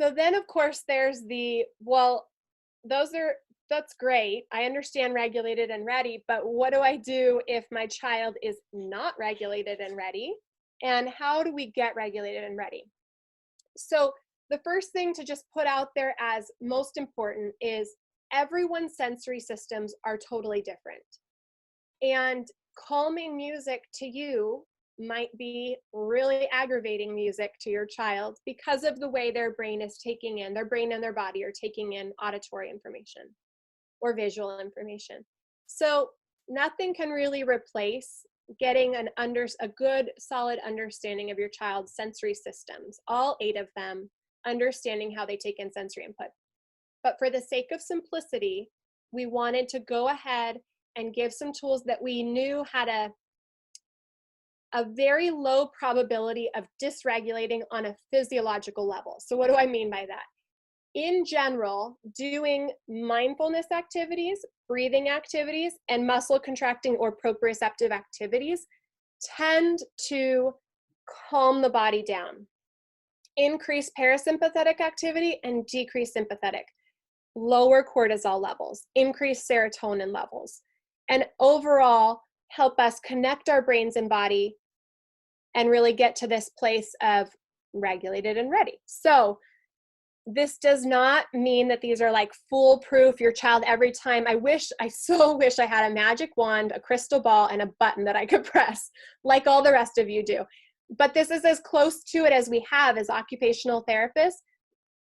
So then of course there's the, well, that's great. I understand regulated and ready, but what do I do if my child is not regulated and ready? And how do we get regulated and ready? So the first thing to just put out there as most important is everyone's sensory systems are totally different. And calming music to you might be really aggravating music to your child because of the way their brain is taking in, their brain and their body are taking in auditory information or visual information. So nothing can really replace getting a good solid understanding of your child's sensory systems, all 8 of them, understanding how they take in sensory input. But for the sake of simplicity, we wanted to go ahead and give some tools that we knew had a very low probability of dysregulating on a physiological level. So what do I mean by that? In general, doing mindfulness activities, breathing activities, and muscle contracting or proprioceptive activities tend to calm the body down, increase parasympathetic activity and decrease sympathetic, lower cortisol levels, increase serotonin levels, and overall help us connect our brains and body and really get to this place of regulated and ready. So this does not mean that these are like foolproof your child every time. I so wish I had a magic wand, a crystal ball, and a button that I could press like all the rest of you do. But this is as close to it as we have as occupational therapists.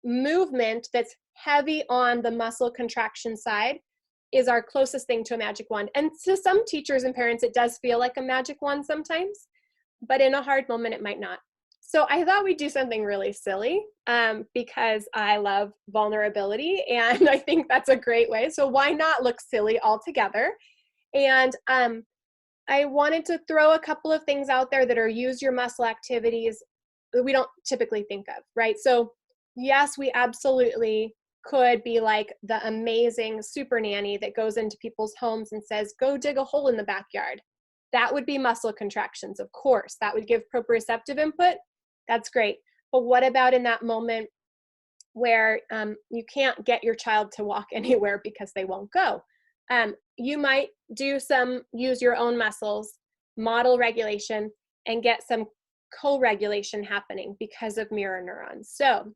Movement that's heavy on the muscle contraction side is our closest thing to a magic wand. And to some teachers and parents, it does feel like a magic wand sometimes, but in a hard moment, it might not. So I thought we'd do something really silly because I love vulnerability and I think that's a great way. So why not look silly all together? And I wanted to throw a couple of things out there that are use your muscle activities that we don't typically think of, right? So yes, we absolutely could be like the amazing super nanny that goes into people's homes and says, go dig a hole in the backyard. That would be muscle contractions, of course. That would give proprioceptive input. That's great. But what about in that moment where you can't get your child to walk anywhere because they won't go? You might do use your own muscles, model regulation, and get some co-regulation happening because of mirror neurons. So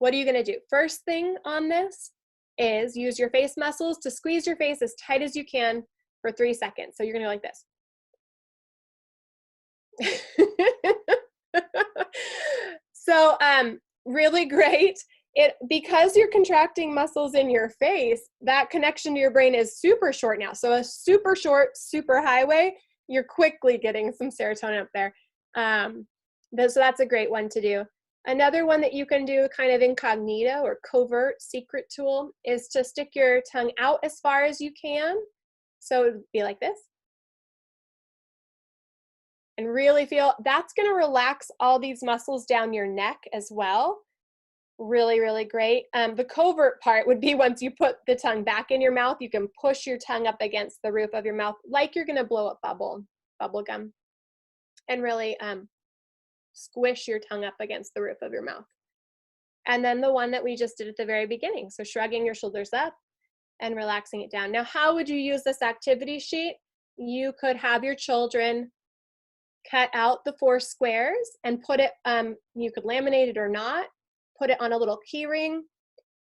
what are you going to do? First thing on this is use your face muscles to squeeze your face as tight as you can for 3 seconds. So you're going to go like this. So really great. Because you're contracting muscles in your face, that connection to your brain is super short now. So a super short, super highway, you're quickly getting some serotonin up there. So that's a great one to do. Another one that you can do kind of incognito or covert secret tool is to stick your tongue out as far as you can. So it would be like this. And really feel, that's going to relax all these muscles down your neck as well. Really, really great. The covert part would be once you put the tongue back in your mouth, you can push your tongue up against the roof of your mouth like you're going to blow up bubble gum, and really squish your tongue up against the roof of your mouth. And then the one that we just did at the very beginning. So shrugging your shoulders up and relaxing it down. Now, how would you use this activity sheet? You could have your children cut out the 4 squares and put it, you could laminate it or not, put it on a little key ring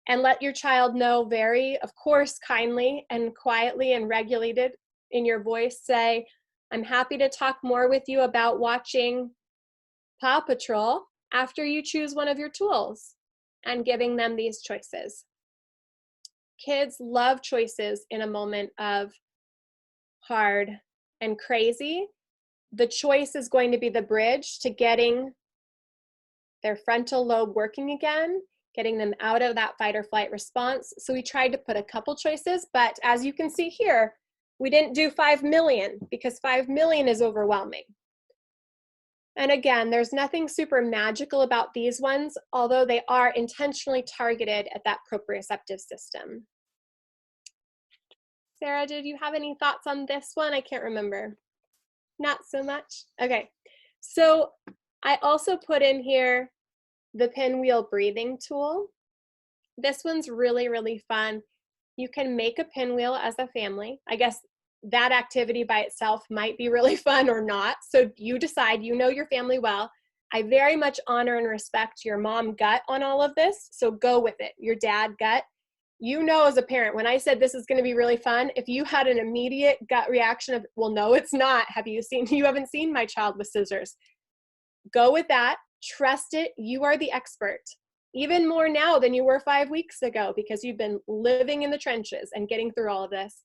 and let your child know very, of course, kindly and quietly and regulated in your voice, say, I'm happy to talk more with you about watching Paw Patrol after you choose one of your tools, and giving them these choices. Kids love choices in a moment of hard and crazy. The choice is going to be the bridge to getting their frontal lobe working again, getting them out of that fight or flight response. So we tried to put a couple choices, but as you can see here, we didn't do 5 million because 5 million is overwhelming. And again, there's nothing super magical about these ones, although they are intentionally targeted at that proprioceptive system. Sarah, did you have any thoughts on this one? I can't remember. Not so much? Okay, so I also put in here the pinwheel breathing tool. This one's really, really fun. You can make a pinwheel as a family. I guess that activity by itself might be really fun or not. So you decide, you know your family well. I very much honor and respect your mom gut on all of this. So go with it. Your dad gut. You know, as a parent, when I said this is going to be really fun, if you had an immediate gut reaction of, well, no, it's not. You haven't seen my child with scissors. Go with that. Trust it. You are the expert. Even more now than you were 5 weeks ago, because you've been living in the trenches and getting through all of this.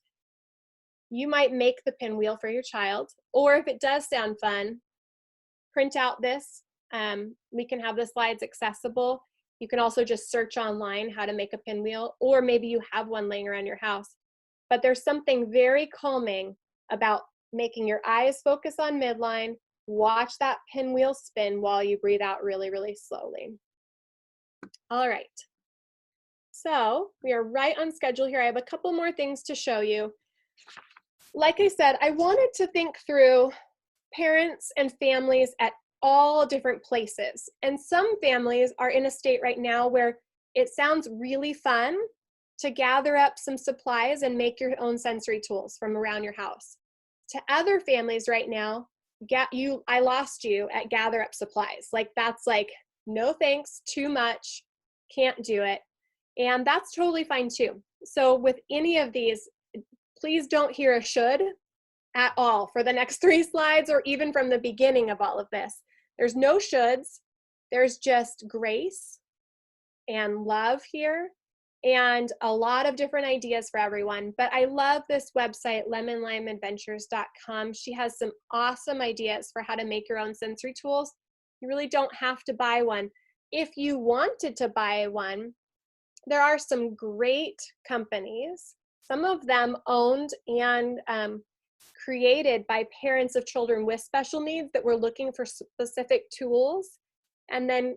You might make the pinwheel for your child, or if it does sound fun, print out this. We can have the slides accessible. You can also just search online how to make a pinwheel, or maybe you have one laying around your house. But there's something very calming about making your eyes focus on midline, watch that pinwheel spin while you breathe out really, really slowly. All right. So we are right on schedule here. I have a couple more things to show you. Like I said, I wanted to think through parents and families at all different places. And some families are in a state right now where it sounds really fun to gather up some supplies and make your own sensory tools from around your house. To other families right now, I lost you at gather up supplies. Like that's like, no thanks, too much, can't do it. And that's totally fine too. So with any of these, please don't hear a should at all for the next 3 slides or even from the beginning of all of this. There's no shoulds. There's just grace and love here and a lot of different ideas for everyone. But I love this website, lemonlimeadventures.com. She has some awesome ideas for how to make your own sensory tools. You really don't have to buy one. If you wanted to buy one, there are some great companies, some of them owned and created by parents of children with special needs that were looking for specific tools and then,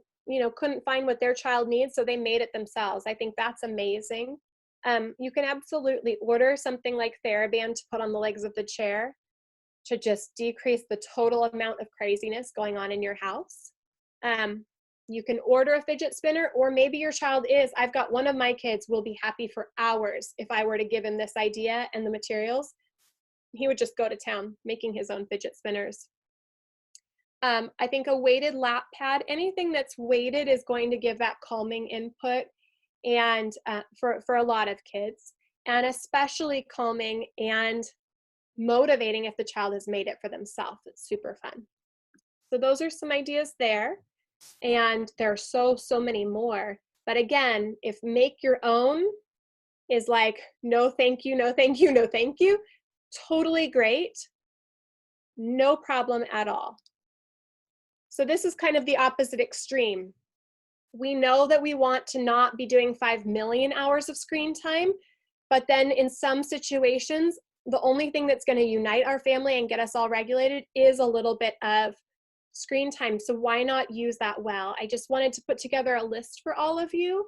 couldn't find what their child needs, so they made it themselves. I think that's amazing. You can absolutely order something like TheraBand to put on the legs of the chair to just decrease the total amount of craziness going on in your house. You can order a fidget spinner, or maybe your child is. I've got one of my kids will be happy for hours if I were to give him this idea and the materials. He would just go to town making his own fidget spinners. I think a weighted lap pad, anything that's weighted is going to give that calming input and for a lot of kids, and especially calming and motivating if the child has made it for themselves. It's super fun. So those are some ideas there. And there are so many more. But again, if make your own is like, no, thank you, no, thank you, no, thank you, totally great. No problem at all. So this is kind of the opposite extreme. We know that we want to not be doing 5 million hours of screen time, but then in some situations, the only thing that's going to unite our family and get us all regulated is a little bit of screen time. So why not use that well? I just wanted to put together a list for all of you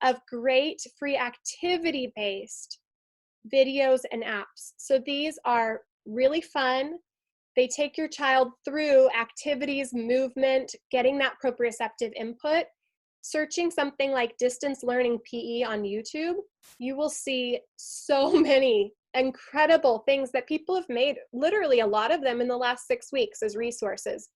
of great free activity-based videos and apps. So these are really fun. They take your child through activities, movement, getting that proprioceptive input. Searching something like distance learning PE on YouTube, you will see so many incredible things that people have made, literally a lot of them in the last 6 weeks as resources.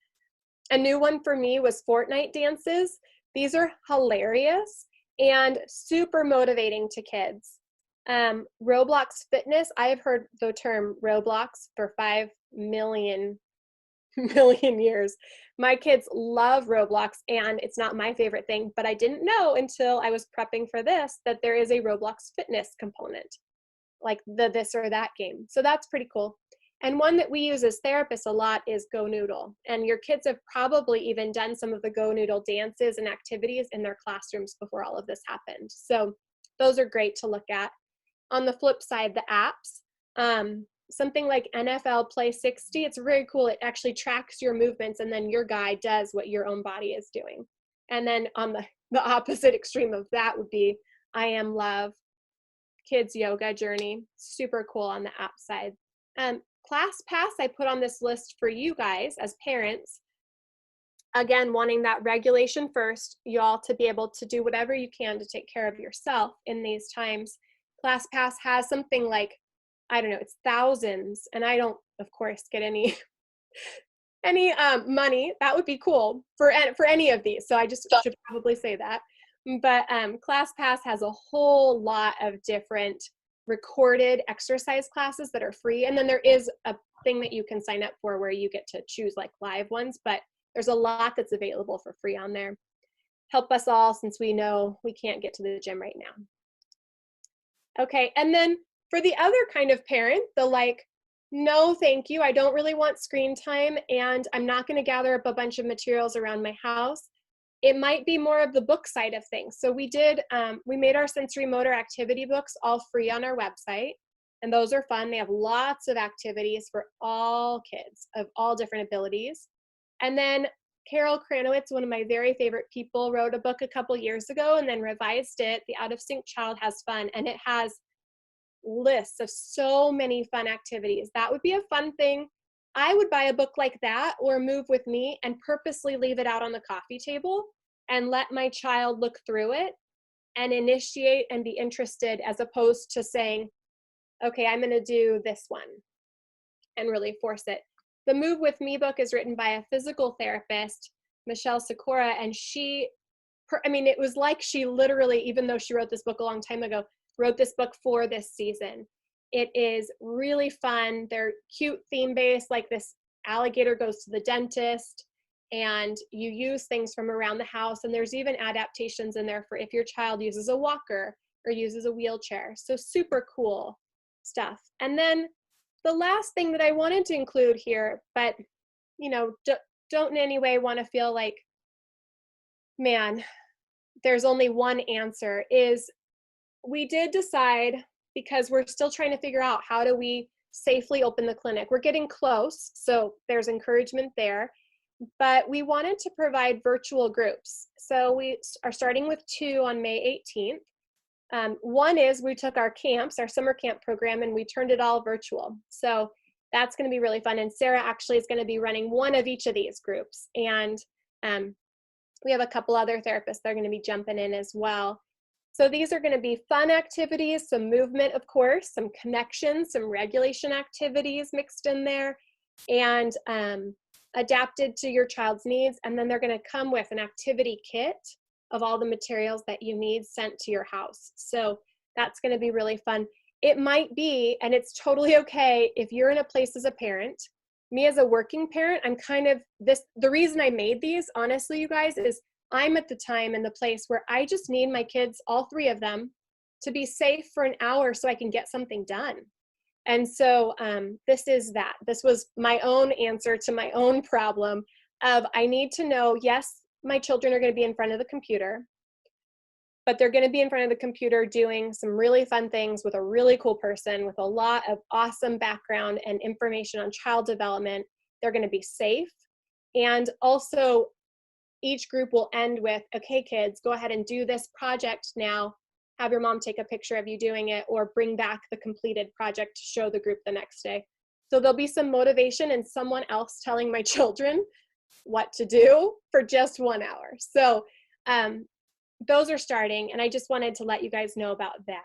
A new one for me was Fortnite dances. These are hilarious and super motivating to kids. Roblox fitness, I have heard the term Roblox for 5 million years. My kids love Roblox and it's not my favorite thing, but I didn't know until I was prepping for this that there is a Roblox fitness component, like the this or that game. So that's pretty cool. And one that we use as therapists a lot is Go Noodle. And your kids have probably even done some of the Go Noodle dances and activities in their classrooms before all of this happened. So those are great to look at. On the flip side, the apps, something like NFL Play 60, it's very cool. It actually tracks your movements and then your guy does what your own body is doing. And then on the opposite extreme of that would be I Am Love, Kids Yoga Journey, super cool on the app side. ClassPass I put on this list for you guys as parents. again, wanting that regulation first, y'all to be able to do whatever you can to take care of yourself in these times. ClassPass has something like, I don't know, it's thousands, and I don't, of course, get any money. That would be cool for any of these. So I just should probably say that. But ClassPass has a whole lot of different recorded exercise classes that are free. And then there is a thing that you can sign up for where you get to choose like live ones, but there's a lot that's available for free on there. Help us all, since we know we can't get to the gym right now. Okay, and then for the other kind of parent, the like, no, thank you, I don't really want screen time, and I'm not going to gather up a bunch of materials around my house. It might be more of the book side of things. So we made our sensory motor activity books all free on our website, and those are fun. They have lots of activities for all kids of all different abilities. And then Carol Kranowitz, one of my very favorite people, wrote a book a couple years ago and then revised it. The Out of Sync Child Has Fun, and it has lists of so many fun activities. That would be a fun thing. I would buy a book like that or Move With Me and purposely leave it out on the coffee table and let my child look through it and initiate and be interested, as opposed to saying, okay, I'm going to do this one and really force it. The Move With Me book is written by a physical therapist, Michelle Sikora, and it was like she literally, even though she wrote this book a long time ago, wrote this book for this season. It is really fun. They're cute theme-based, like this alligator goes to the dentist, and you use things from around the house, and there's even adaptations in there for if your child uses a walker or uses a wheelchair. So super cool stuff. And then the last thing that I wanted to include here, but don't in any way want to feel like, man, there's only one answer, is we did decide, because we're still trying to figure out how do we safely open the clinic. We're getting close, so there's encouragement there, but we wanted to provide virtual groups. So we are starting with 2 on May 18th. One is we took our summer camp program, and we turned it all virtual. So that's going to be really fun. And Sarah actually is going to be running one of each of these groups. And we have a couple other therapists that are going to be jumping in as well. So these are going to be fun activities, some movement, of course, some connection, some regulation activities mixed in there, and adapted to your child's needs. And then they're going to come with an activity kit of all the materials that you need sent to your house. So that's going to be really fun. It might be, and it's totally okay if you're in a place as a parent. Me as a working parent, I'm kind of the reason I made these, honestly, you guys, is I'm at the time in the place where I just need my kids, all 3 of them, to be safe for an hour so I can get something done. And so this is that. This was my own answer to my own problem of, I need to know, yes, my children are going to be in front of the computer, but they're going to be in front of the computer doing some really fun things with a really cool person with a lot of awesome background and information on child development. They're going to be safe. And also, each group will end with, okay, kids, go ahead and do this project now. Have your mom take a picture of you doing it, or bring back the completed project to show the group the next day. So there'll be some motivation and someone else telling my children what to do for just 1 hour. So those are starting, and I just wanted to let you guys know about that.